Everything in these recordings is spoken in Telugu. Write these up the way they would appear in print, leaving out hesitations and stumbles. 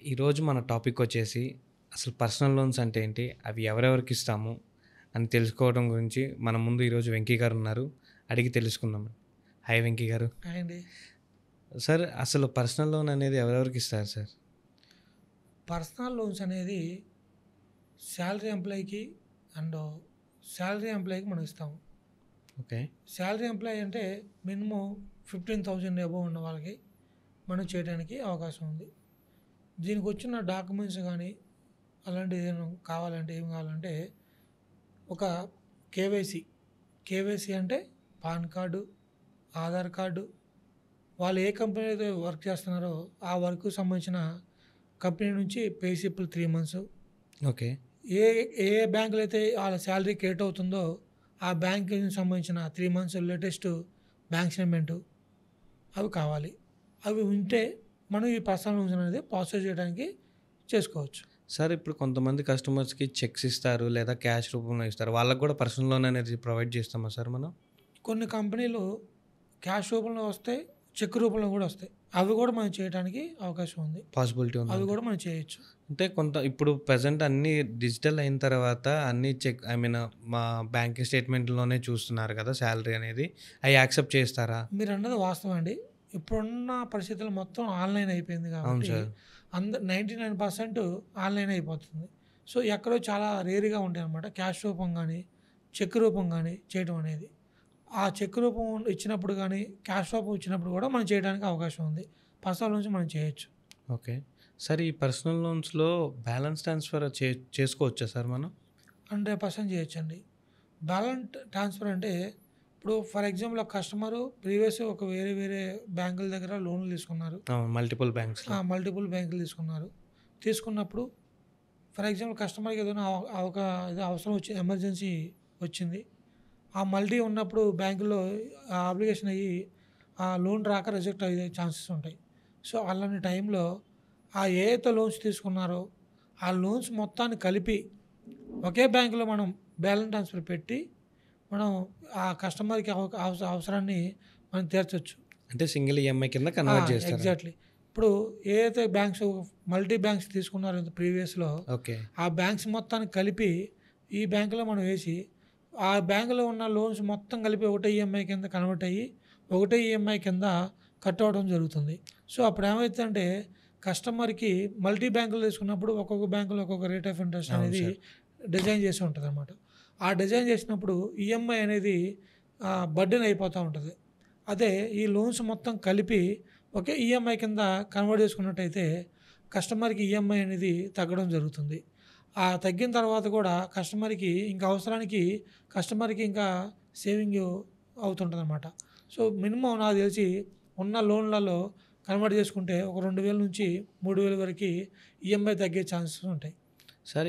ఈరోజు మన టాపిక్ వచ్చేసి అసలు పర్సనల్ లోన్స్ అంటే ఏంటి? అవి ఎవరెవరికి ఇస్తాము అని తెలుసుకోవడం గురించి మన ముందు ఈరోజు వెంకీ గారు ఉన్నారు. అడిగి తెలుసుకుందాం. హాయ్ వెంకీ గారు. హాయ్ అండి. సార్ అసలు పర్సనల్ లోన్ అనేది ఎవరెవరికి ఇస్తారు సార్? పర్సనల్ లోన్స్ అనేది శాలరీ ఎంప్లాయీకి అండ్ శాలరీ ఎంప్లాయీకి మనం ఇస్తాము. ఓకే. శాలరీ ఎంప్లాయీ అంటే మినిమం 15,000 అబోవ్ ఉన్న వాళ్ళకి మనం చేయడానికి అవకాశం ఉంది. దీనికి వచ్చిన డాక్యుమెంట్స్ కానీ అలాంటివి ఏమైనా కావాలంటే ఏం కావాలంటే ఒక కేవైసీ అంటే పాన్ కార్డు, ఆధార్ కార్డు, వాళ్ళు ఏ కంపెనీ అయితే వర్క్ చేస్తున్నారో ఆ వర్క్కి సంబంధించిన కంపెనీ నుంచి పే స్లిప్లు 3 months, ఓకే. ఏ ఏ బ్యాంకులో అయితే వాళ్ళ శాలరీ క్రియేట్ అవుతుందో ఆ బ్యాంక్కి సంబంధించిన 3 months లేటెస్ట్ బ్యాంక్ స్టేట్మెంటు అవి కావాలి. అవి ఉంటే మనం ఈ పర్సనల్ లోన్స్ అనేది ప్రాసెస్ చేయడానికి చేసుకోవచ్చు. సార్ ఇప్పుడు కొంతమంది కస్టమర్స్కి చెక్స్ ఇస్తారు లేదా క్యాష్ రూపంలో ఇస్తారు. వాళ్ళకి కూడా పర్సనల్ లోన్ అనేది ప్రొవైడ్ చేస్తామా సార్ మనం? కొన్ని కంపెనీలు క్యాష్ రూపంలో వస్తాయి, చెక్ రూపంలో కూడా వస్తాయి. అవి కూడా మనం చేయడానికి అవకాశం ఉంది. పాసిబిలిటీ ఉంది. అవి కూడా మనం చేయొచ్చు. అంటే ఇప్పుడు ప్రజెంట్ అన్నీ డిజిటల్ అయిన తర్వాత అన్నీ మా బ్యాంకింగ్ స్టేట్మెంట్లోనే చూస్తున్నారు కదా శాలరీ అనేది. అవి యాక్సెప్ట్ చేస్తారా? మీరు అన్నది వాస్తవం అండి. ఇప్పుడున్న పరిస్థితులు మొత్తం ఆన్లైన్ అయిపోయింది అవును కాబట్టి సార్. 99% ఆన్లైన్ అయిపోతుంది. సో ఎక్కడో చాలా రేరుగా ఉంటాయి అన్నమాట క్యాష్ రూపం కానీ చెక్ రూపం కానీ చేయడం అనేది. ఆ చెక్ రూపం ఇచ్చినప్పుడు కానీ క్యాష్ రూపం ఇచ్చినప్పుడు కూడా మనం చేయడానికి అవకాశం ఉంది. పర్సనల్ లోన్స్ మనం చేయొచ్చు. ఓకే. సార్ ఈ పర్సనల్ లోన్స్‌లో బ్యాలెన్స్ ట్రాన్స్‌ఫర్ చేసుకోవచ్చా సార్ మనం? 100% చేయొచ్చండి. బ్యాలెన్స్ ట్రాన్స్ఫర్ అంటే ఇప్పుడు ఫర్ ఎగ్జాంపుల్ ఒక కస్టమరు ప్రీవియస్ ఒక వేరే బ్యాంకుల దగ్గర లోన్లు తీసుకున్నారు. Multiple banks. మల్టిపుల్ బ్యాంకులు తీసుకున్నప్పుడు ఫర్ ఎగ్జాంపుల్ కస్టమర్కి ఏదైనా ఏదో అవసరం వచ్చి ఎమర్జెన్సీ వచ్చింది. ఆ మల్టీ ఉన్నప్పుడు బ్యాంకులో అప్లికేషన్ అయ్యి ఆ లోన్ రాక రిజెక్ట్ అయ్యే ఛాన్సెస్ ఉంటాయి. సో అలాంటి టైంలో ఏదైతే లోన్స్ తీసుకున్నారో ఆ లోన్స్ మొత్తాన్ని కలిపి ఒకే బ్యాంకులో మనం బ్యాలెన్స్ ట్రాన్స్ఫర్ పెట్టి మనం ఆ కస్టమర్కి అవసరాన్ని మనం తీర్చొచ్చు. అంటే సింగిల్ ఈఎంఐ కింద కన్వర్ట్ చేస్తారు. ఎగ్జాక్ట్లీ. ఇప్పుడు ఏదైతే బ్యాంక్స్ మల్టీ బ్యాంక్స్ తీసుకున్నారో ప్రీవియస్లో ఓకే. ఆ బ్యాంక్స్ మొత్తాన్ని కలిపి ఈ బ్యాంకులో మనం వేసి ఆ బ్యాంకులో ఉన్న లోన్స్ మొత్తం కలిపి ఒకటే ఈఎంఐ కింద కన్వర్ట్ అయ్యి ఒకటే ఈఎంఐ కింద కట్ అవ్వడం జరుగుతుంది. సో అప్పుడు ఏమవుతుందంటే కస్టమర్కి మల్టీ బ్యాంకులు తీసుకున్నప్పుడు ఒక్కొక్క బ్యాంకులో ఒక్కొక్క రేట్ ఆఫ్ ఇంట్రెస్ట్ అనేది డిజైన్ చేసి ఉంటుంది అన్నమాట. ఆ డిజైన్ చేసినప్పుడు ఈఎంఐ అనేది బర్డెన్ అయిపోతూ ఉంటుంది. అదే ఈ లోన్స్ మొత్తం కలిపి ఒకే ఈఎంఐ కింద కన్వర్ట్ చేసుకున్నట్టయితే కస్టమర్కి ఈఎంఐ అనేది తగ్గడం జరుగుతుంది. ఆ తగ్గిన తర్వాత కూడా కస్టమర్కి ఇంకా అవసరానికి కస్టమర్కి ఇంకా సేవింగ్ అవుతుంటుంది అన్నమాట. సో మినిమం నాకు తెలిసి ఉన్న లోన్లలో కన్వర్ట్ చేసుకుంటే ఒక 2,000 నుంచి 3,000 వరకు ఈఎంఐ తగ్గే ఛాన్సెస్ ఉంటాయి. సార్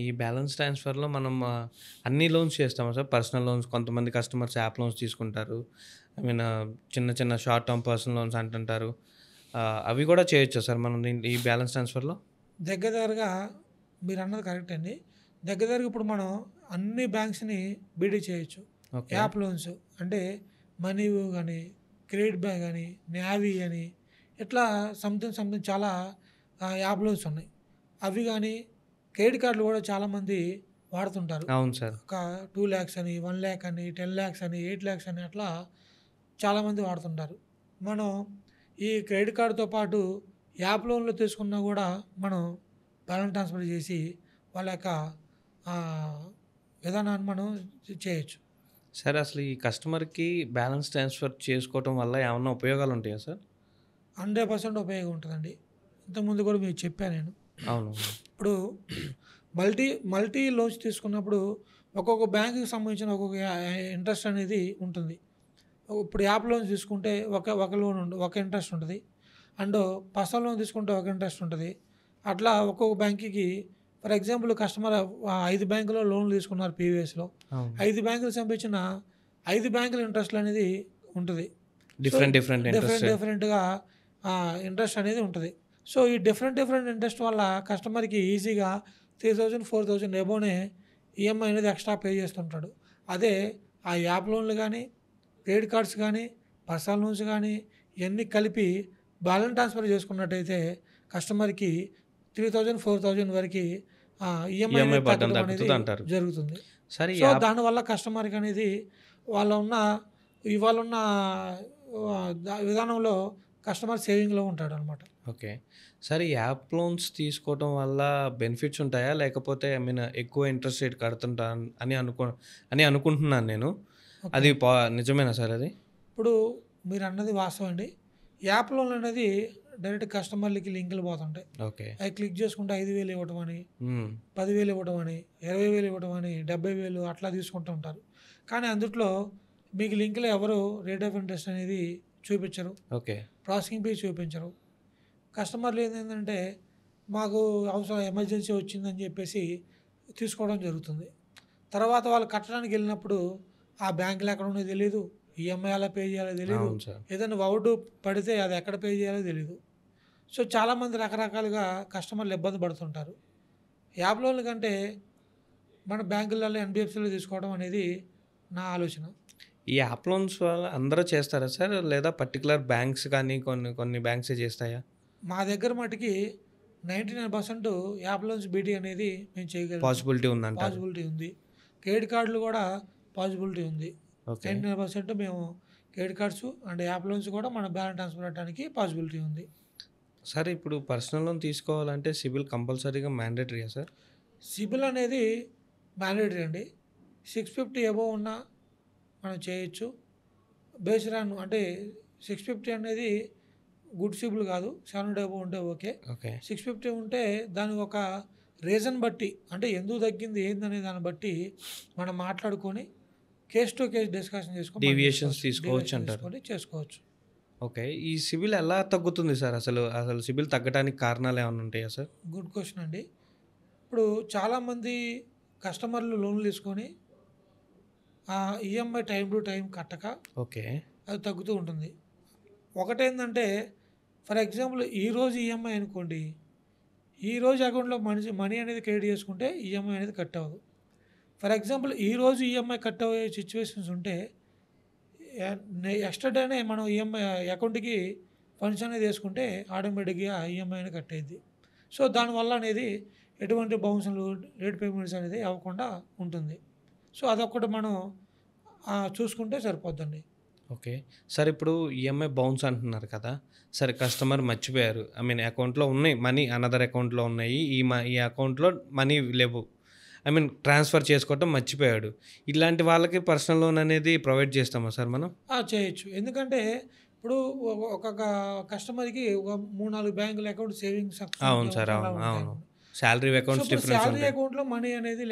ఈ బ్యాలెన్స్ ట్రాన్స్ఫర్‌లో మనం అన్ని లోన్స్ చేస్తామా సార్? పర్సనల్ లోన్స్ కొంతమంది కస్టమర్స్ యాప్ లోన్స్ తీసుకుంటారు. చిన్న షార్ట్ టర్మ్ పర్సనల్ లోన్స్ అంటుంటారు. అవి కూడా చేయొచ్చా సార్ మనం ఈ బ్యాలెన్స్ ట్రాన్స్ఫర్‌లో? దగ్గరగా మీరు అన్నది కరెక్ట్ అండి. దగ్గరగా ఇప్పుడు మనం అన్ని బ్యాంక్స్ని బీడీ చేయొచ్చు. యాప్ లోన్స్ అంటే మనీవు కానీ, క్రెడిట్ బ్యాంక్ కానీ, నావీ అని ఇట్లా సంథింగ్ చాలా యాప్ లోన్స్ ఉన్నాయి. అవి కానీ క్రెడిట్ కార్డులు కూడా చాలామంది వాడుతుంటారు. అవును సార్. ఒక 2 lakhs అని, 1 lakh అని, 10 lakhs అని, 8 lakhs అని అట్లా చాలామంది వాడుతుంటారు. మనం ఈ క్రెడిట్ కార్డుతో పాటు యాప్ లోన్లో తీసుకున్నా కూడా మనం బ్యాలెన్స్ ట్రాన్స్ఫర్ చేసి వాళ్ళ యొక్క విధానాన్ని మనం చేయొచ్చు. సార్ అసలు ఈ కస్టమర్కి బ్యాలెన్స్ ట్రాన్స్ఫర్ చేసుకోవటం వల్ల ఏమన్నా ఉపయోగాలు ఉంటాయా సార్? 100% ఉపయోగం ఉంటుందండి. ఇంతకుముందు కూడా మీకు చెప్పాను నేను. అవును. ఇప్పుడు మల్టీ లోన్స్ తీసుకున్నప్పుడు ఒక్కొక్క బ్యాంకుకి సంబంధించిన ఒక్కొక్క ఇంట్రెస్ట్ అనేది ఉంటుంది. ఇప్పుడు యాప్ లోన్స్ తీసుకుంటే ఒక లోన్ ఒక ఇంట్రెస్ట్ ఉంటుంది. అండ్ పర్సనల్ లోన్ తీసుకుంటే ఒక ఇంట్రెస్ట్ ఉంటుంది. అట్లా ఒక్కొక్క బ్యాంకుకి ఫర్ ఎగ్జాంపుల్ కస్టమర్ 5 బ్యాంకులో లోన్లు తీసుకున్నారు ప్రీవియస్లో. 5 బ్యాంకులకు సంబంధించిన 5 బ్యాంకుల ఇంట్రెస్ట్లు అనేది ఉంటుంది. డిఫరెంట్గా ఇంట్రెస్ట్ అనేది ఉంటుంది. సో ఈ డిఫరెంట్ ఇంట్రెస్ట్ వల్ల కస్టమర్కి ఈజీగా 3,000, 4,000 అబోవ్నే ఈఎంఐ అనేది ఎక్స్ట్రా పే చేస్తుంటాడు. అదే ఆ యాప్ లోన్లు కానీ, క్రెడిట్ కార్డ్స్ కానీ, పర్సనల్ లోన్స్ కానీ ఇవన్నీ కలిపి బ్యాలెన్స్ ట్రాన్స్ఫర్ చేసుకున్నట్టయితే కస్టమర్‌కి 3000, 4000 వరకి ఈఎంఐ ఈఎంఐ అనేది బర్డెన్ తగ్గడం అనేది తగ్గుతదంటారు. జరుగుతుంది. సరే ఈ సో, యాప్ దానివల్ల కస్టమర్‌కి అనేది వాళ్ళ ఉన్న ఇవాళున్న విధానంలో కస్టమర్ సేవింగ్‌లో ఉంటాడనమాట. ఓకే. సరే ఈ యాప్ లోన్స్ తీసుకోవటం వల్ల బెనిఫిట్స్ ఉంటాయా? లేకపోతే ఐ మీన్ ఎక్కువ ఇంట్రెస్ట్ రేట్ కడుతుంటా అని అనుకుంటున్నాను నేను. ఓకే. అది నిజమేనా సార్ అది? ఇప్పుడు మీరన్నది వాస్తవం అండి. యాప్ లోన్ అనేది డైరెక్ట్ కస్టమర్‌లకి లింకులు పోతుంటాయి. ఓకే. అవి క్లిక్ చేసుకుంటే 5,000 ఇవ్వటం అని, హ్మ్. 10,000 ఇవ్వటం అని, 20,000 ఇవ్వటం అని, 70,000 అట్లా తీసుకుంటూ ఉంటారు. కానీ అందుట్లో మీకు లింక్‌లో ఎవరు రేట్ ఆఫ్ ఇంట్రెస్ట్ అనేది చూపించరు. ఓకే. ప్రాసెసింగ్ ఫీ చూపించరు. కస్టమర్లు ఏంటంటే మాకు అవసరం ఎమర్జెన్సీ వచ్చిందని చెప్పేసి తీసుకోవడం జరుగుతుంది. తర్వాత వాళ్ళు కట్టడానికి వెళ్ళినప్పుడు ఆ బ్యాంకులు ఎక్కడ ఉన్నాయో తెలీదు. ఈఎంఐ ఎలా పే చేయాలో తెలీదు. అవును సార్. ఏదైనా వౌడు పడితే అది ఎక్కడ పే చేయాలో తెలీదు. సో, చాలామంది రకరకాలుగా కస్టమర్లు ఇబ్బంది పడుతుంటారు. యాప్ లోన్ల కంటే మన బ్యాంకులలో ఎన్బిఎఫ్సిలో తీసుకోవడం అనేది నా ఆలోచన. ఈ యాప్ లోన్స్ వల్ల అందరూ చేస్తారా సార్? లేదా పర్టిక్యులర్ బ్యాంక్స్ కానీ కొన్ని బ్యాంక్సే చేస్తాయా? మా దగ్గర మటుకి 99% యాప్ లోన్స్ బీటీ అనేది మేము చేయగలుగుతాం. పాసిబిలిటీ ఉందంటారు. పాసిబిలిటీ ఉంది. క్రెడిట్ కార్డులు కూడా పాసిబిలిటీ ఉంది. ఓకే. 99% మేము credit cards and app loans కూడా మన బ్యాంక్ ట్రాన్స్ఫర్ పెట్టడానికి పాసిబిలిటీ ఉంది. సార్ ఇప్పుడు పర్సనల్ లోన్ తీసుకోవాలంటే సిబిల్ కంపల్సరీగా మ్యాండేటరీయా సార్? సిబిల్ అనేది మ్యాండేటరీ అండి. 650 అబోవ్ ఉన్నా మనం చేయొచ్చు. బేస్డ్ ఆన్ అంటే 650 అనేది గుడ్ సిబిల్ కాదు. 700 అబోవ్ ఉంటే ఓకే. ఓకే. 650 ఉంటే దాని ఒక రీజన్ బట్టి అంటే ఎందుకు తగ్గింది ఏందనే దాన్ని బట్టి మనం మాట్లాడుకొని కేస్ టు కేస్ డిస్కషన్ చేసుకొని మనం డీవియేషన్స్ తీసుకోవచ్చు డీవియేషన్ అంటారు. తీసుకొని చేసుకోవచ్చు. ఓకే. ఈ సిబిల్ ఎలా తగ్గుతుంది సార్ అసలు? అసలు సిబిల్ తగ్గడానికి కారణాలు ఏమైనా ఉంటాయా సార్? గుడ్ క్వశ్చన్ అండి. ఇప్పుడు చాలామంది కస్టమర్లు లోన్లు తీసుకొని ఈఎంఐ టైం టు టైం కట్టక ఓకే. అది తగ్గుతూ ఉంటుంది. ఒకటేందంటే ఫర్ ఎగ్జాంపుల్ ఈరోజు ఈఎంఐ అనుకోండి. ఈరోజు అకౌంట్లో మనీ అనేది క్రెడిట్ చేసుకుంటే ఈఎంఐ అనేది కట్ అవ్వదు. ఫర్ ఎగ్జాంపుల్ ఈరోజు ఈఎంఐ కట్ అయ్యే సిచ్యువేషన్స్ ఉంటే ఎక్స్ట్రాడేనే మనం ఈఎంఐ అకౌంట్కి ఫండ్స్ అనేది వేసుకుంటే ఆటోమేటిక్గా ఈఎంఐ అనేది కట్ అయ్యిద్ది. సో, దానివల్ల అనేది ఎటువంటి బౌన్స్లు లేట్ పేమెంట్స్ అనేది అవ్వకుండా ఉంటుంది. సో, అదొక్కటి మనం చూసుకుంటే సరిపోద్దండి. ఓకే. సార్ ఇప్పుడు ఈఎంఐ బౌన్స్ అంటున్నారు కదా! సరే కస్టమర్ మర్చిపోయారు. ఐ మీన్ అకౌంట్‌లో ఉన్నాయి మనీ అనదర్ అకౌంట్‌లో ఉన్నాయి. ఈ అకౌంట్‌లో మనీ లేవు. ఐ మీన్ ట్రాన్స్‌ఫర్ చేసుకోవటం మర్చిపోయాడు. ఇలాంటి వాళ్ళకి పర్సనల్ లోన్ అనేది ప్రొవైడ్ చేస్తామా సార్ మనం? చేయొచ్చు. ఎందుకంటే ఇప్పుడు ఒక కస్టమర్‌కి ఒక 3, 4 బ్యాంకుల అకౌంట్ సేవింగ్స్ అవును సార్. అలా అవును. అవును. ఉంటాయన్నమాట. సాలరీ సో, అకౌంట్స్ ఇప్పుడు డిఫరెన్స్ శాలరీ ఉంటాయి. అకౌంట్‌లో మనీ అనేది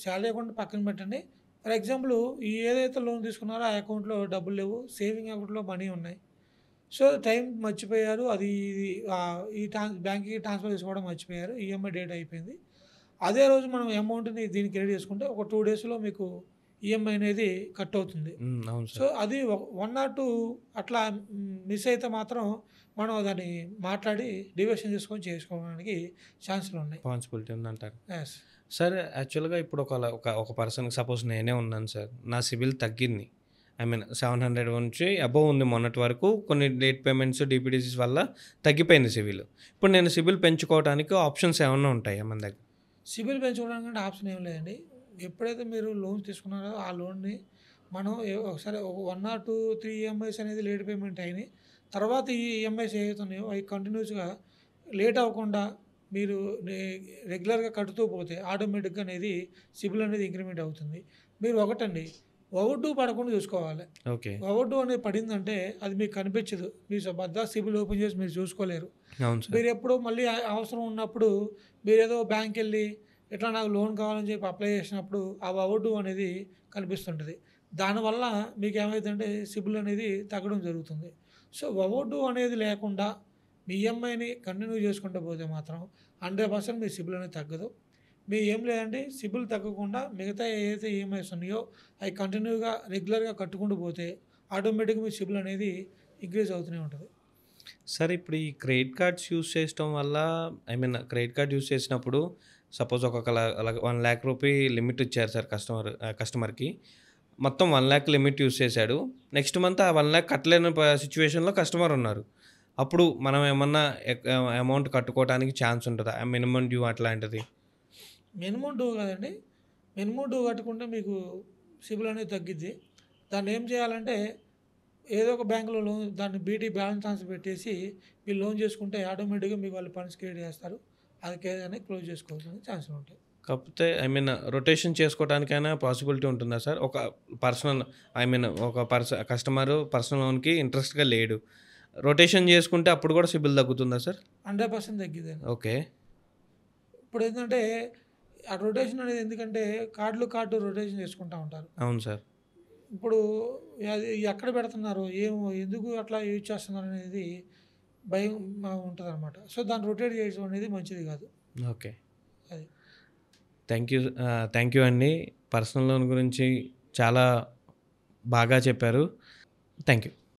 శాలరీ అకౌంట్ పక్కన పెట్టండి. ఫర్ ఎగ్జాంపుల్ ఏదైతే లోన్ తీసుకున్నారో ఆ అకౌంట్‌లో డబ్బులు లేవు. సేవింగ్ అకౌంట్‌లో మనీ ఉన్నాయి. సో, టైం మర్చిపోయారు. అది ఈ బ్యాంక్‌కి ట్రాన్స్ఫర్ చేసుకోవడం మర్చిపోయారు. ఈఎంఐ డేట్ అయిపోయింది. అదే రోజు మనం అమౌంట్‌ని దీనికి క్రెడిట్ చేసుకుంటే ఒక 2 డేస్‌లో మీకు ఈఎంఐ అనేది కట్ అవుతుంది. అవును సో, సార్. అది 1 ఆర్ 2 అట్లా మిస్ అయితే మాత్రం మనం దాన్ని మాట్లాడి డీవియేషన్ చేసుకోవడానికి ఛాన్సులు ఉన్నాయి. పాసిబిలిటీ ఉందంటారు. యెస్. సార్ యాక్చువల్‌గా ఇప్పుడు ఒక పర్సన్‌కి సపోజ్ నేనే ఉన్నాను సార్. నా సిబిల్ తగ్గింది. ఐ మీన్ 700 నుంచి అబోవ్ ఉంది మొన్నటి వరకు. కొన్ని లేట్ పేమెంట్స్, డీపీడీసీస్ వల్ల తగ్గిపోయింది సిబిల్. ఇప్పుడు నేను సిబిల్ పెంచుకోవడానికి ఆప్షన్స్ ఏమన్నా ఉంటాయా మన దగ్గర? సిబిల్ పెంచుకోవడానికి ఆప్షన్ ఏం లేదండి. ఎప్పుడైతే మీరు లోన్స్ తీసుకున్నారో ఆ లోన్‌ని మనం ఒకసారి 1 ఆర్ 2, 3 ఈఎంఐస్ అనేది లేట్ పేమెంట్ అయినాయి. తర్వాత ఈ ఈఎంఐస్ ఏవైతే ఉన్నాయో అవి కంటిన్యూస్‌గా లేట్ అవ్వకుండా మీరు రెగ్యులర్‌గా కట్టుతూ పోతే ఆటోమేటిక్‌గా అనేది సిబిల్ అనేది ఇంక్రిమెంట్ అవుతుంది. మీరు ఒకటండి ఓవర్ డ్యూ పడకుండా చూసుకోవాలి. ఓకే. ఓవర్ డ్యూ అనేది పడిందంటే అది మీకు కనిపించదు. మీ సిబిల్ ఓపెన్ చేసి మీరు చూసుకోలేరు. అవును సార్. మీరు ఎప్పుడో మళ్ళీ అవసరం ఉన్నప్పుడు మీరేదో బ్యాంక్‌కెళ్ళి ఇట్లా నాకు లోన్ కావాలని చెప్పి అప్లై చేసినప్పుడు ఆ ఓవర్ డ్యూ అనేది కనిపిస్తుంటది. దానివల్ల మీకు ఏమైద్దంటే సిబిల్ అనేది తగ్గడం జరుగుతుంది. సో, ఓవర్ డ్యూ అనేది లేకుండా మీ ఈఎంఐని కంటిన్యూ చేసుకుంటూ పోతే మాత్రం 100% మీ సిబిల్ అనేది తగ్గదు. ఏం లేదండి సిబిల్ తగ్గకుండా మిగతా ఏదైతే ఈఎంఐస్ ఉన్నాయో అవి కంటిన్యూగా రెగ్యులర్‌గా కట్టుకుంటూ పోతే ఆటోమేటిక్‌గా మీ సిబిల్ అనేది ఇంక్రీజ్ అవుతూనే ఉంటది. సార్ ఇప్పుడు ఈ క్రెడిట్ కార్డ్స్ యూజ్ చేయడం వల్ల I mean credit card use చేసినప్పుడు సపోజ్ అలాగ 1,00,000 రూపీ లిమిట్ ఇచ్చారు సార్ కస్టమర్‌కి. మొత్తం 1,00,000 లిమిట్ యూజ్ చేశాడు. నెక్స్ట్ మంత్ ఆ 1,00,000 కట్టలేని సిచ్యువేషన్‌లో కస్టమర్ ఉన్నారు. అప్పుడు మనం ఏమన్నా అమౌంట్ కట్టుకోవడానికి ఛాన్స్ ఉంటదా? మినిమమ్ డ్యూ అట్లాంటిది? మినిమమ్ డ్యూ కదండి. మినిమమ్ డ్యూ కట్టుకుంటే మీకు సిబిల్ అనేది తగ్గిద్ది. దాన్ని ఏం చేయాలంటే ఏదో ఒక బ్యాంకులో లోన్ దాన్ని బీటీ బ్యాలెన్స్ ట్రాన్స్‌ఫర్ పెట్టేసి మీరు లోన్ చేసుకుంటే ఆటోమేటిక్‌గా మీకు వాళ్ళు ఫండ్స్ క్రియేట్ చేస్తారు. అది కేదని క్లోజ్ చేసుకోవాల్సిన ఛాన్సులు ఉంటాయి. కాకపోతే రొటేషన్ చేసుకోవటానికైనా పాసిబిలిటీ ఉంటుందా సార్? ఒక పర్సనల్ ఒక కస్టమరు పర్సనల్ లోన్‌కి ఇంట్రెస్ట్‌గా లేడు. రొటేషన్ చేసుకుంటే అప్పుడు కూడా సిబిల్ తగ్గుతుందా సార్? 100% తగ్గిద్దండి. ఓకే. ఇప్పుడేంటంటే ఆ రొటేషన్ అనేది ఎందుకంటే కార్డ్ రొటేషన్ చేసుకుంటా ఉంటారు. అవును సార్. ఇప్పుడు అది ఎక్కడ పెడుతున్నారు? ఎందుకు అట్లా యూజ్ చేస్తున్నారనేది భయం ఉంటదనమాట. సో, దాన్ని రొటేట్ చేయడం అనేది మంచిది కాదు. ఓకే. అది. థ్యాంక్ యూ అండి. పర్సనల్ లోన్ గురించి చాలా బాగా చెప్పారు. Thank you.